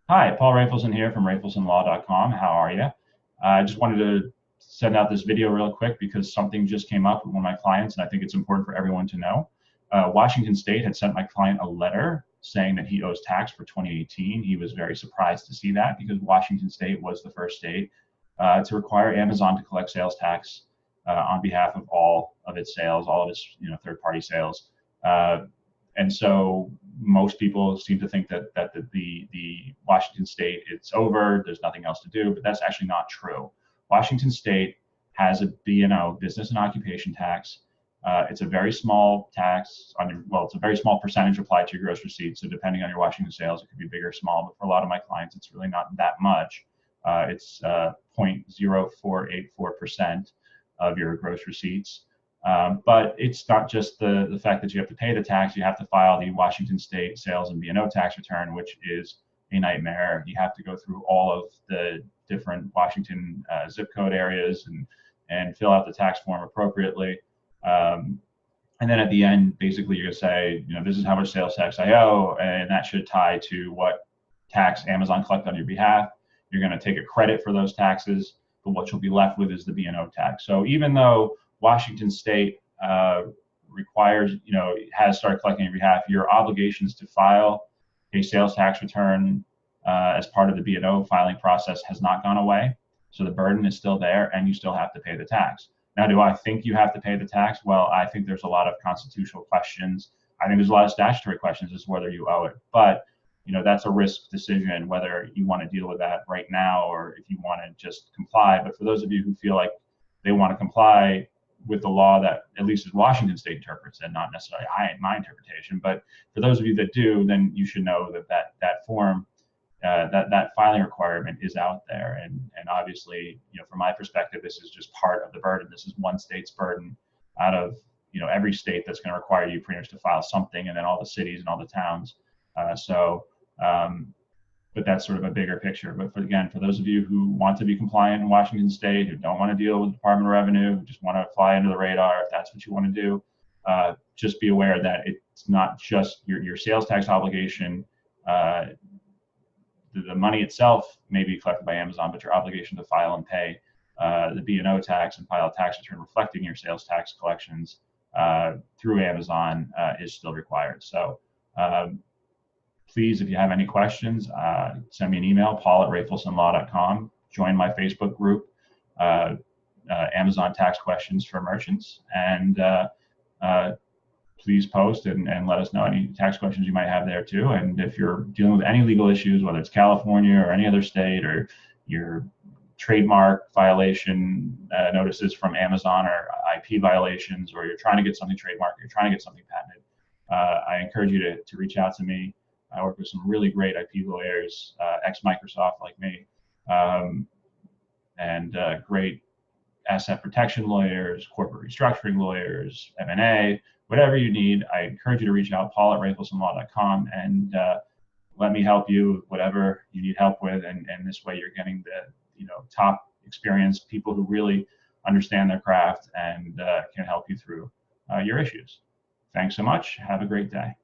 Hi, Paul Rafelson here from rafelsonlaw.com. How are you? I just wanted to send out this video real quick because something just came up with one of my clients, and I think it's important for everyone to know. Washington State had sent my client a letter saying that he owes tax for 2018. He was very surprised to see that because Washington State was the first state to require Amazon to collect sales tax on behalf of all of its sales, all of its third-party sales. Uh, and so most people seem to think that the Washington State, it's over, there's nothing else to do, but that's actually not true. Washington State has a B&O, business and occupation tax. It's a very small tax on your, well, it's a very small percentage applied to your gross receipts. So depending on your Washington sales, it could be big or small, but for a lot of my clients, it's really not that much. It's 0.0484% of your gross receipts. But it's not just the fact that you have to pay the tax. You have to file the Washington State sales and B&O tax return, which is a nightmare. You have to go through all of the different Washington zip code areas and fill out the tax form appropriately. And then at the end, basically, you're going to say, this is how much sales tax I owe, and that should tie to what tax Amazon collected on your behalf. You're going to take a credit for those taxes, but what you'll be left with is the B&O tax. So even though Washington State requires, has started collecting on your behalf, your obligations to file a sales tax return as part of the B&O filing process has not gone away. So the burden is still there, and you still have to pay the tax. Now, do I think you have to pay the tax? Well, I think there's a lot of constitutional questions. I think there's a lot of statutory questions as to whether you owe it. But that's a risk decision whether you want to deal with that right now or if you want to just comply. But for those of you who feel like they want to comply with the law that at least as Washington State interprets and not necessarily my interpretation, but for those of you that do, then you should know that form, that filing requirement is out there. And obviously, from my perspective, this is just part of the burden. This is one state's burden out of every state that's going to require you pretty much to file something, and then all the cities and all the towns. But that's sort of a bigger picture. But for those of you who want to be compliant in Washington State, who don't want to deal with the Department of Revenue, who just want to fly under the radar, if that's what you want to do, just be aware that it's not just your sales tax obligation. The money itself may be collected by Amazon, but your obligation to file and pay the B&O tax and file a tax return reflecting your sales tax collections through Amazon is still required. So please, if you have any questions, send me an email, paul@rafelsonlaw.com. Join my Facebook group, Amazon Tax Questions for Merchants, and please post and let us know any tax questions you might have there too. And if you're dealing with any legal issues, whether it's California or any other state, or your trademark violation notices from Amazon, or IP violations, or you're trying to get something trademarked, or you're trying to get something patented, I encourage you to reach out to me. I work with some really great IP lawyers, ex-Microsoft like me, and great asset protection lawyers, corporate restructuring lawyers, M&A, whatever you need. I encourage you to reach out, paul@rafelsonlaw.com, and let me help you with whatever you need help with. And this way you're getting the top experienced people who really understand their craft and can help you through your issues. Thanks so much. Have a great day.